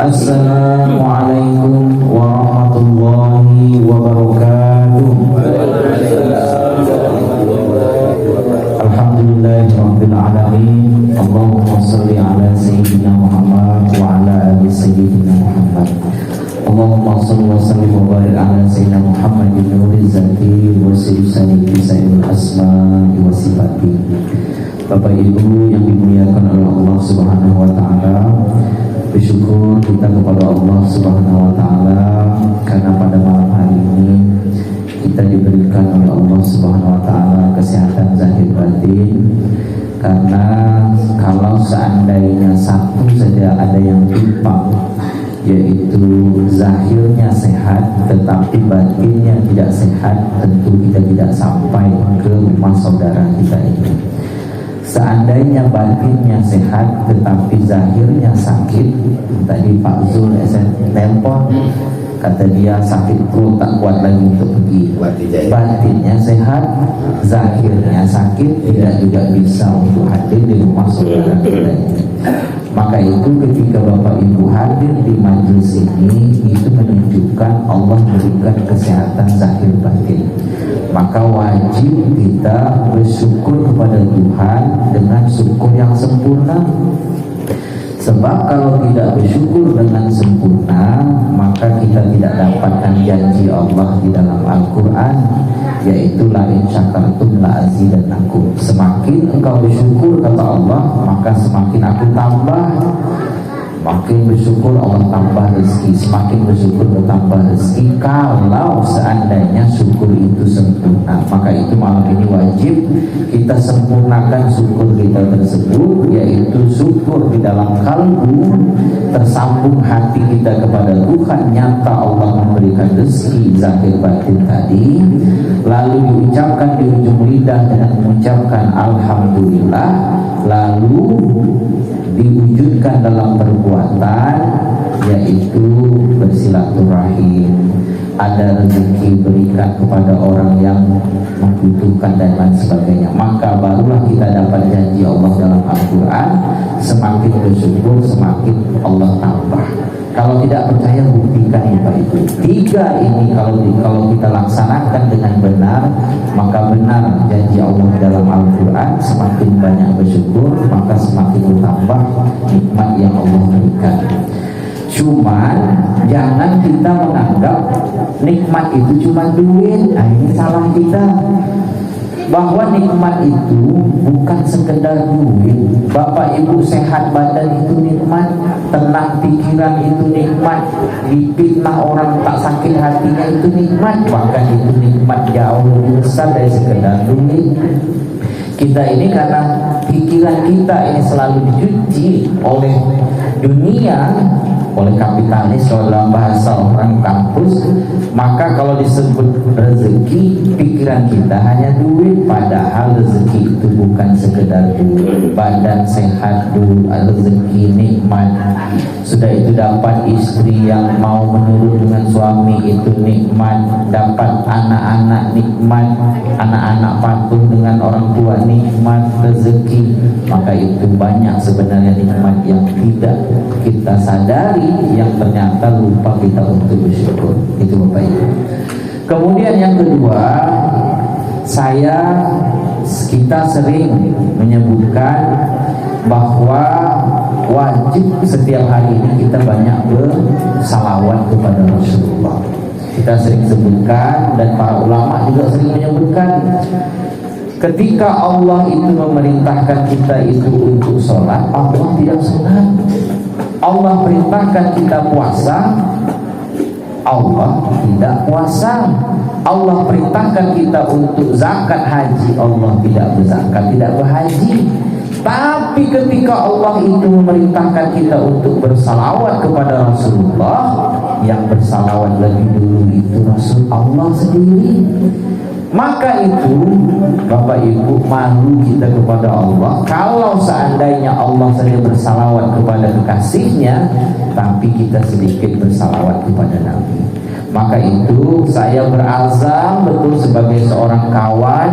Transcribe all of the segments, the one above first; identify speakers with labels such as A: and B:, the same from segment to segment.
A: Assalamualaikum warahmatullahi wabarakatuh. Alhamdulillahirabbil alamin. Allahumma shalli ala sayyidina Muhammad wa ala ali sayyidina Muhammad. Allahumma shalli wa sallim wa barik ala sayyidina Muhammad bin nuri zati wa sirri sayyidil asma'i wa sifati. Bapak Ibu yang dimuliakan oleh Allah Subhanahu wa taala, bersyukur kita kepada Allah Subhanahu wa taala karena pada malam hari ini kita diberikan oleh Allah Subhanahu wa taala kesehatan zahir batin. Karena kalau seandainya satu saja ada yang timpang, yaitu zahirnya sehat tetapi batinnya tidak sehat, tentu kita tidak sampai ke rumah saudara kita ini. Seandainya batinnya sehat tetapi zahirnya sakit, tadi Pak Zul telepon, kata dia sakit perut tak kuat lagi untuk pergi. Batinnya sehat, zahirnya sakit, tidak juga bisa untuk hadir di rumah saudara kita ini. Maka itu ketika Bapak Ibu hadir di majelis ini, itu menunjukkan Allah memberikan kesehatan zahir batin. Maka wajib kita bersyukur kepada Tuhan dengan syukur yang sempurna. Sebab kalau tidak bersyukur dengan sempurna, maka kita tidak dapatkan janji Allah di dalam Al-Quran, yaitu la in syakartum la azidannakum. Semakin engkau bersyukur kata Allah, maka semakin aku tambah. Makin bersyukur Allah tambah rezeki, semakin bersyukur bertambah rezeki. Kalau seandainya syukur itu sempurna, maka itu malam ini wajib kita sempurnakan syukur kita tersebut, yaitu syukur di dalam kalbu, tersambung hati kita kepada Tuhan, nyata Allah memberikan rezeki zahir batin tadi, lalu diucapkan di ujung lidah dengan mengucapkan alhamdulillah, lalu diwujudkan dalam perbuatan, yaitu bersilaturahim, ada rezeki berikan kepada orang yang membutuhkan dan lain sebagainya. Maka barulah kita dapat janji Allah dalam Al-Quran, semakin bersyukur semakin Allah tambah. Kalau tidak percaya buktikan ya Pak Ibu. Tiga ini kalau kita laksanakan dengan benar, maka benar janji Allah dalam Al-Quran, semakin banyak bersyukur maka semakin bertambah nikmat yang Allah berikan. Cuman jangan kita menganggap nikmat itu cuma duit. Nah, ini salah kita. Bahwa nikmat itu bukan sekedar duit. Bapak Ibu sehat badan itu nikmat, tenang pikiran itu nikmat, dipitnah orang tak sakit hatinya itu nikmat. Bahkan itu nikmat jauh lebih besar dari sekedar duit. Kita ini karena pikiran kita ini selalu dicuci oleh dunia, oleh kapitalis, kalau dalam bahasa orang kampus, maka kalau disebut rezeki, pikiran kita hanya duit. Padahal rezeki itu bukan sekedar duit. Badan sehat dulu, rezeki nikmat. Sudah itu dapat istri yang mau menurut dengan suami itu nikmat. Dapat anak-anak nikmat, anak-anak patuh dengan orang tua nikmat, rezeki. Maka itu banyak sebenarnya nikmat yang tidak kita sadari, yang ternyata lupa kita untuk bersyukur. Itu Bapak Ibu. Kemudian yang kedua, kita sering menyebutkan bahwa wajib setiap hari ini kita banyak bersalawat kepada Rasulullah. Kita sering sebutkan, dan para ulama juga sering menyebutkan, ketika Allah itu memerintahkan kita itu untuk sholat, Allah tidak sholat. Allah perintahkan kita puasa, Allah tidak puasa. Allah perintahkan kita untuk zakat haji, Allah tidak berzakat, tidak berhaji. Tapi ketika Allah itu memerintahkan kita untuk bersalawat kepada Rasulullah, yang bersalawat lebih dulu itu Rasul Allah sendiri. Maka itu Bapak Ibu, malu kita kepada Allah kalau seandainya Allah sering bersalawat kepada kekasihnya, tapi kita sedikit bersalawat kepada Nabi. Maka itu saya berazam betul sebagai seorang kawan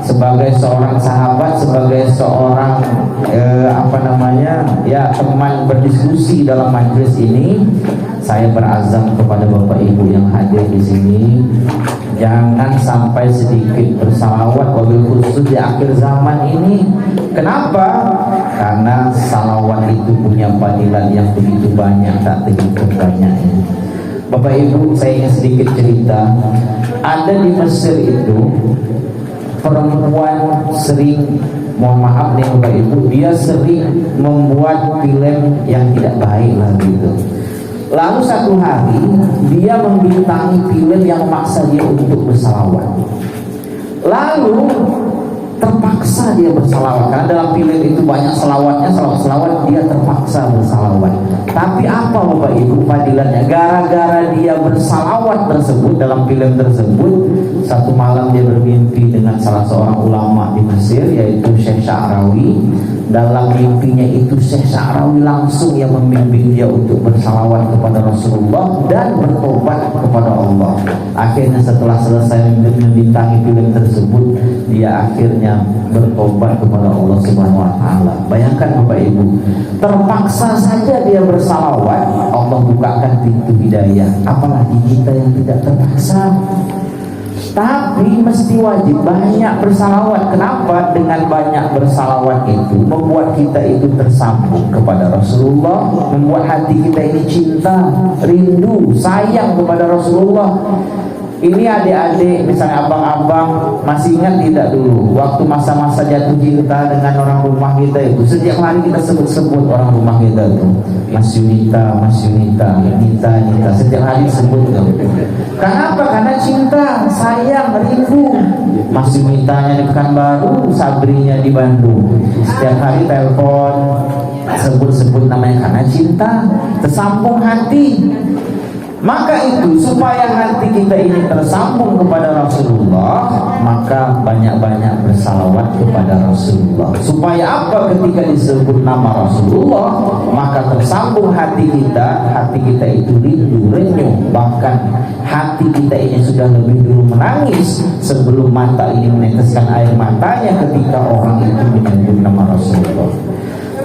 A: sebagai seorang sahabat, sebagai seorang teman berdiskusi dalam majelis ini, saya berazam kepada Bapak Ibu yang hadir di sini, jangan sampai sedikit bersalawat, wabil khusus di akhir zaman ini. Kenapa? Karena salawat itu punya fadilat yang begitu banyak, tak terhitung banyaknya. Bapak Ibu, saya ingin sedikit cerita. Ada di Mesir itu perempuan sering, mohon maaf nih Bapak Ibu, dia sering membuat film yang tidak baik lah gitu. Lalu satu hari dia membintangi film yang memaksa dia untuk bersalawat. Lalu terpaksa dia bersalawat, karena dalam film itu banyak selawatnya, selawat dia terpaksa bersalawat. Tapi apa Bapak Ibu fadilatnya? Gara-gara dia bersalawat tersebut dalam film tersebut, satu malam dia bermimpi dengan salah seorang ulama di Mesir, yaitu Syekh Sya'rawi. Dalam mimpinya itu Syekh Sya'rawi langsung yang membimbing dia untuk bersalawat kepada Rasulullah dan bertobat kepada Allah. Akhirnya setelah selesai membintangi film tersebut, dia akhirnya bertobat kepada Allah Subhanahu wa taala. Bayangkan Bapak Ibu, terpaksa saja dia bersalawat, Allah bukakan pintu hidayah. Apalagi kita yang tidak terpaksa. Tapi mesti wajib banyak bersalawat. Kenapa? Dengan banyak bersalawat itu membuat kita itu tersambung kepada Rasulullah, membuat hati kita ini cinta, rindu, sayang kepada Rasulullah. Ini adik-adik, misalnya abang-abang, masih ingat tidak dulu waktu masa-masa jatuh cinta dengan orang rumah kita itu, setiap hari kita sebut-sebut orang rumah kita itu, Mas Yunita, Mas Yunita, Nita, setiap hari sebut itu. Kenapa? Karena cinta, sayang, rindu. Mas Yunitanya di Pekanbaru, Sabrinya di Bandung, setiap hari telepon, sebut-sebut namanya, karena cinta, tersambung hati. Maka itu supaya hati kita ini tersambung kepada Rasulullah, maka banyak-banyak bersalawat kepada Rasulullah. Supaya apa? Ketika disebut nama Rasulullah, maka tersambung hati kita itu rindu, renyuh. Bahkan hati kita ini sudah lebih dulu menangis sebelum mata ini meneteskan air matanya ketika orang itu menyebut nama Rasulullah.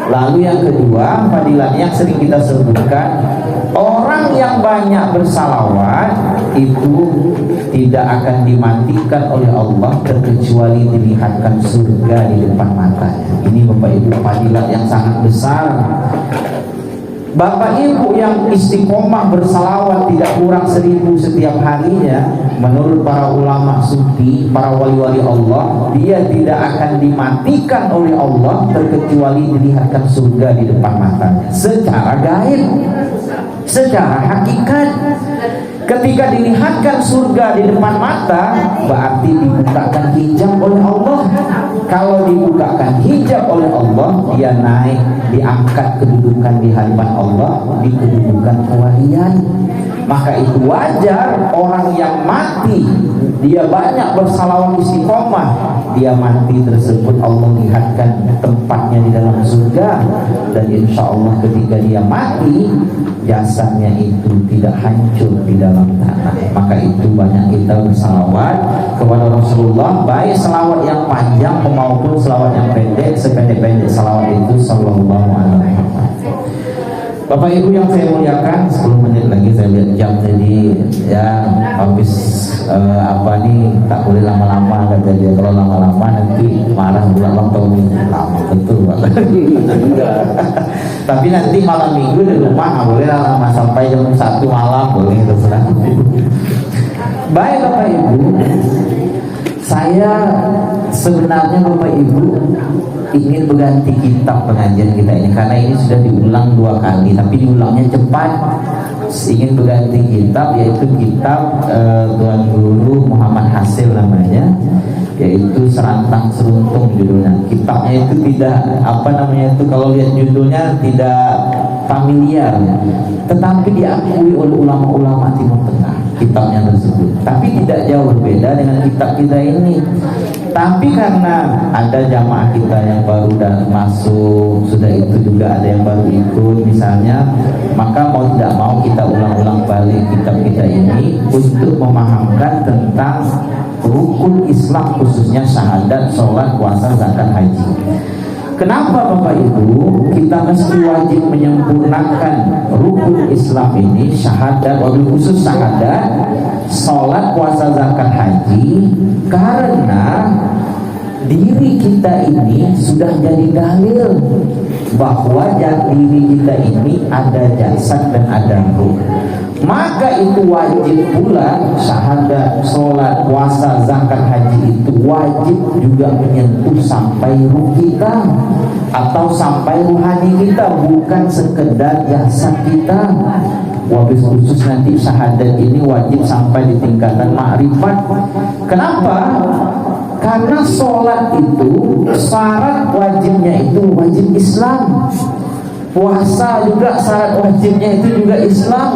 A: Lalu yang kedua, fadilatnya yang sering kita sebutkan, orang yang banyak bersalawat itu tidak akan dimatikan oleh Allah terkecuali dilihatkan surga di depan matanya. Ini Bapak Ibu fadilat yang sangat besar. Bapak Ibu yang istiqomah bersalawat tidak kurang 1000 setiap harinya, menurut para ulama sufi, para wali-wali Allah, dia tidak akan dimatikan oleh Allah terkecuali dilihatkan surga di depan matanya secara gaib, secara hakikat. Ketika dilihatkan surga di depan mata, berarti dibukakan hijab oleh Allah. Kalau dibukakan hijab oleh Allah, dia naik, diangkat kedudukan di hadapan Allah, di kedudukan kewalian. Maka itu wajar orang yang mati, dia banyak bersalawat istiqomah, dia mati tersebut Allah lihatkan tempatnya di dalam surga. Dan insya Allah ketika dia mati, jasanya itu tidak hancur di dalam tanah. Maka itu banyak kita bersalawat kepada Rasulullah, baik salawat yang panjang maupun salawat yang pendek, sependek-pendek salawat itu sallallahu alaihi wasallam. Bapak Ibu yang saya muliakan, 10 menit lagi saya lihat jam, jadi ya habis tak boleh lama-lama kata dia. Kalau lama-lama nanti marah ulang tahun lama, betul Pak. Tapi nanti malam minggu di rumah nggak boleh lama, sampai jam 1 malam boleh, terserah. Baik Bapak Ibu, saya sebenarnya Bapak Ibu ingin berganti kitab pengajian kita ini, karena ini sudah diulang 2 kali, tapi diulangnya cepat. Ingin berganti kitab, yaitu kitab Tuan Guru Muhammad Hasil namanya, yaitu Serantang Seruntung judulnya. Kitabnya itu tidak kalau lihat judulnya tidak familiar, tetapi diakui oleh ulama-ulama Timur Tengah kitabnya tersebut. Tapi tidak jauh berbeda dengan kitab kita ini. Tapi karena ada jamaah kita yang baru masuk, sudah itu juga ada yang baru ikut misalnya, maka mau tidak mau kita ulang-ulang balik kitab kita kita ini untuk memahamkan tentang rukun Islam, khususnya syahadat, sholat, puasa, zakat, haji. Kenapa Bapak Ibu kita mesti wajib menyempurnakan rukun Islam ini, syahadat, wabil khusus syahadat, sholat, puasa, zakat, haji? Karena diri kita ini sudah jadi dalil bahwa diri kita ini ada jasad dan ada ruh. Maka itu wajib pula syahadat, sholat, puasa, zakat, haji itu wajib juga menyentuh sampai ruh kita atau sampai ruhani kita, bukan sekedar jasad kita. Wabil khusus nanti syahadat ini wajib sampai di tingkatan ma'rifat. Kenapa? Karena sholat itu syarat wajibnya itu wajib Islam. Puasa juga syarat wajibnya itu juga Islam.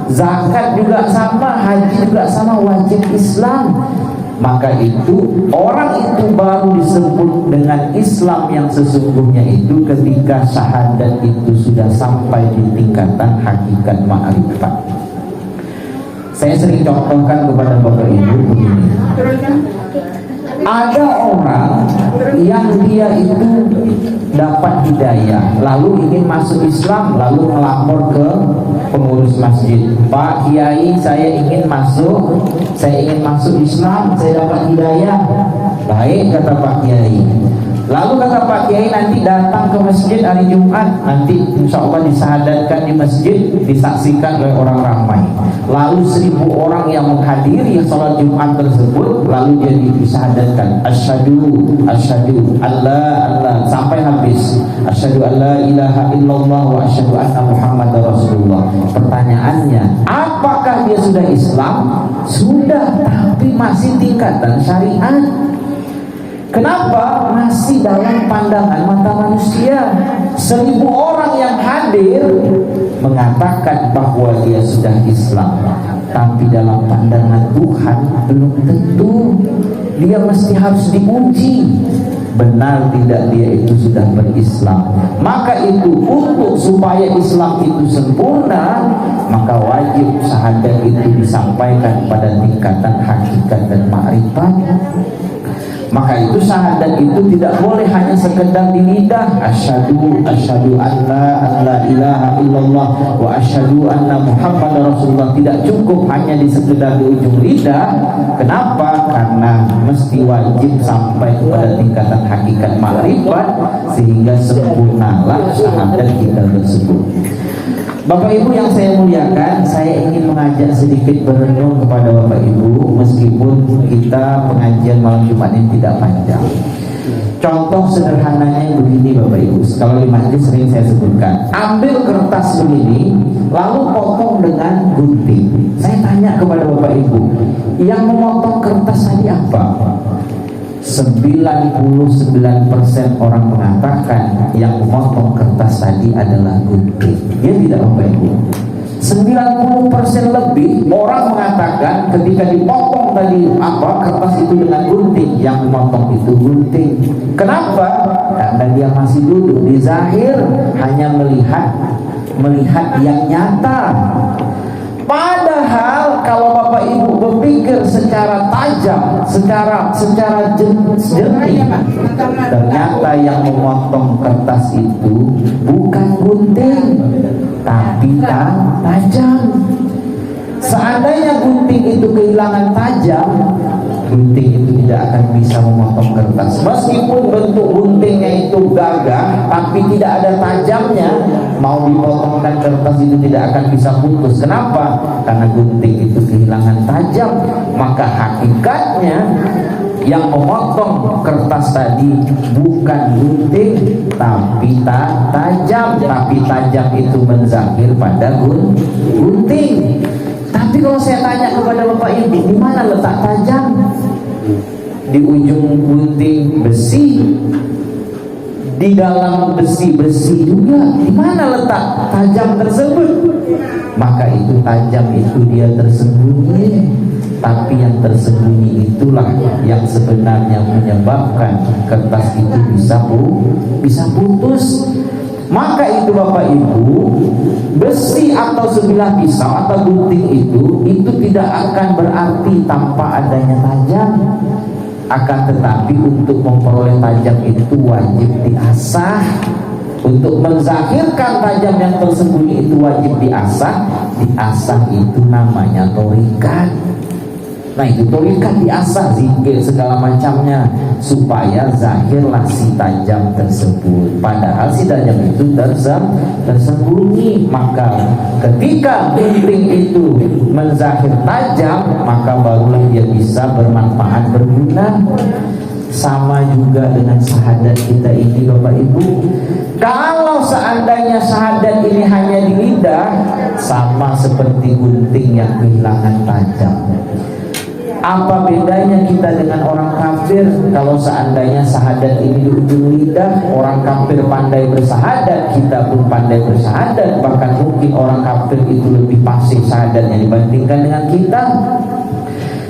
A: Zakat juga sama, haji juga sama, wajib Islam. Maka itu orang itu baru disebut dengan Islam yang sesungguhnya itu ketika syahadat itu sudah sampai di tingkatan hakikat ma'rifat. Saya sering contohkan kepada Bapak Ibu begini. Ada orang yang dia itu dapat hidayah, lalu ingin masuk Islam, lalu melapor ke pengurus masjid, Pak Kiai, saya ingin masuk Islam, saya dapat hidayah. Baik, kata Pak Kiai. Lalu kata Pak Kiai, nanti datang ke masjid hari Jumat, nanti insya Allah disahadatkan di masjid, disaksikan oleh orang ramai. Lalu 1000 orang yang menghadiri sholat Jumat tersebut, lalu jadi disahadatkan, asyhadu Allah sampai habis, asyhadu alla ilaha illallah wa asyhadu anna Muhammadar Rasulullah. Pertanyaannya, apakah dia sudah Islam? Sudah, tapi masih tingkatan syariat. Kenapa? Masih dalam pandangan mata manusia. 1000 orang yang hadir mengatakan bahwa dia sudah Islam, tapi dalam pandangan Tuhan belum tentu. Dia mesti harus diuji benar tidak dia itu sudah berislam. Maka itu untuk supaya Islam itu sempurna, maka wajib syahadat itu disampaikan pada tingkatan hakikat dan ma'rifat. Maka itu syahadat itu tidak boleh hanya sekedar di lidah, asyhadu alla ilaha illallah wa asyhadu anna Muhammadar Rasulullah. Tidak cukup hanya di sekedar di ujung lidah. Kenapa? Karena mesti wajib sampai kepada tingkatan hakikat ma'rifat sehingga sempurnalah syahadat kita tersebut. Bapak Ibu yang saya muliakan, saya ingin mengajak sedikit berenung kepada Bapak Ibu, meskipun kita pengajian malam Jumat ini tidak panjang. Contoh sederhananya begini Bapak Ibu, kalau di majlis sering saya sebutkan, ambil kertas begini, lalu potong dengan gunting. Saya tanya kepada Bapak Ibu, yang memotong kertas tadi apa? 99% orang mengatakan yang memotong kertas tadi adalah gunting. Dia tidak, Bapak Ibu. 90% lebih orang mengatakan ketika dipotong tadi kertas itu dengan gunting, yang memotong itu gunting. Kenapa? Karena dia masih duduk di zahir, hanya melihat yang nyata. Padahal kalau Bapak Ibu berpikir secara tajam, secara jernih, ternyata yang memotong kertas itu bukan gunting, tapi tajam. Seandainya gunting itu kehilangan tajam, gunting itu tidak akan bisa memotong kertas. Meskipun bentuk guntingnya itu gagah, tapi tidak ada tajamnya, mau dipotongkan kertas itu tidak akan bisa putus. Kenapa? Karena gunting itu kehilangan tajam. Maka hakikatnya yang memotong kertas tadi bukan gunting, tapi tajam. Tapi tajam itu menzahir pada gunting. Tapi kalau saya tanya kepada Bapak Ibu, di mana letak tajam? Di ujung gunting besi, di dalam besi juga. Di mana letak tajam tersebut? Maka itu tajam itu dia tersembunyi. Tapi yang tersembunyi itulah yang sebenarnya menyebabkan kertas itu bisa putus. Maka itu Bapak Ibu, besi atau sebilah pisau atau gunting itu tidak akan berarti tanpa adanya tajam. Akan tetapi untuk memperoleh tajam itu wajib diasah. Untuk menzahirkan tajam yang tersembunyi itu wajib diasah. Diasah itu namanya thoriqat. Nah itu thoriqat diasah, zikir segala macamnya, supaya zahirlah si tajam tersebut. Padahal si tajam itu tersembunyi. Maka ketika gunting itu menzahir tajam, maka barulah dia bisa bermanfaat, berguna. Sama juga dengan syahadat kita ini Bapak Ibu. Kalau seandainya syahadat ini hanya di lidah, sama seperti gunting yang kehilangan tajam. Apa bedanya kita dengan orang kafir? Kalau seandainya syahadat ini di ujung lidah, orang kafir pandai bersahadat, kita pun pandai bersahadat. Bahkan mungkin orang kafir itu lebih fasih syahadatnya dibandingkan dengan kita.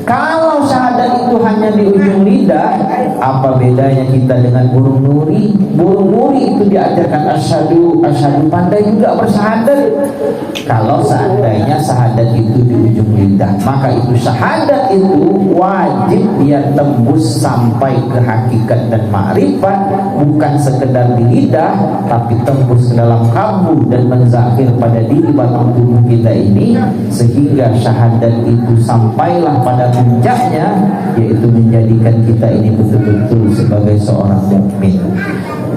A: Kalau syahadat itu hanya di ujung lidah, apa bedanya kita dengan burung nuri? Burung nuri itu diajarkan asyhadu, asyhadu, pandai juga bersyahadat. Kalau seandainya syahadat itu di ujung lidah, maka itu syahadat itu wajib dia tembus sampai ke hakikat dan ma'rifat, bukan sekedar di lidah, tapi tembus ke dalam kalbu dan menzahir pada diri batang tubuh kita ini, sehingga syahadat itu sampailah pada puncaknya, yaitu menjadikan kita ini betul-betul sebagai seorang mukmin.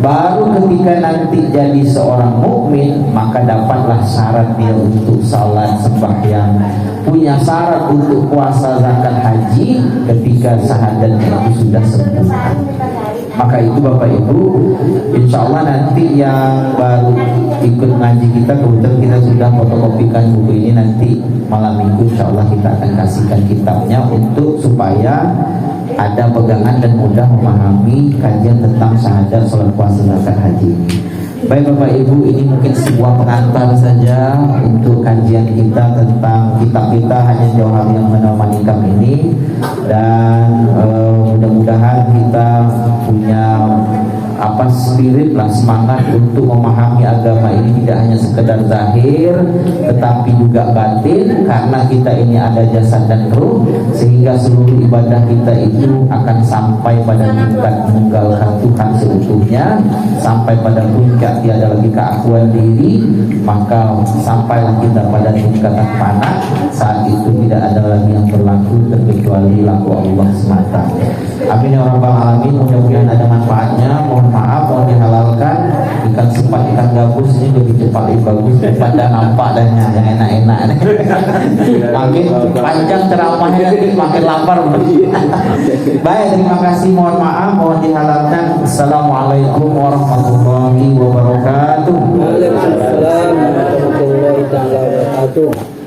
A: Baru ketika nanti jadi seorang mukmin, maka dapatlah syarat dia untuk salat, sembahyang, punya syarat untuk puasa, zakat, haji, ketika syahadatnya itu sudah sempurna. Maka itu Bapak Ibu, insya Allah nanti yang baru ikut ngaji kita, kebetulan kita sudah fotokopikan buku ini, nanti malam minggu insya Allah kita akan kasihkan kitabnya untuk supaya ada pegangan dan mudah memahami kajian tentang syahadat, sholat, puasa, zakat, haji ini. Baik Bapak Ibu, ini mungkin sebuah pengantar saja untuk kajian kita tentang kitab kita Hanya Jauhar yang Menawan Nikam ini. Dan mudah-mudahan kita punya spirit lah, semangat untuk memahami agama ini tidak hanya sekedar zahir, tetapi juga batin, karena kita ini ada jasad dan ruh, sehingga seluruh ibadah kita itu akan sampai pada tingkat meninggalkan Tuhan seutuhnya, sampai pada puncak tiada lagi keakuan diri, maka sampailah kita pada tingkatan fana. Saat itu tidak ada lagi yang berlaku terkecuali laku Allah semata. Amin ya rabbal alamin. Mudah-mudahan ada manfaatnya. Mohon maaf, mohon dihalalkan. Ikan sepat, ikan gabus ini lebih cepat, lebih bagus daripada nampak dan yang enak-enak. Makin panjang ceramahnya nanti makin lapar. Baik, terima kasih. Mohon maaf, mohon dihalalkan. Assalamualaikum warahmatullahi wabarakatuh.
B: Waalaikumsalam warahmatullahi wabarakatuh.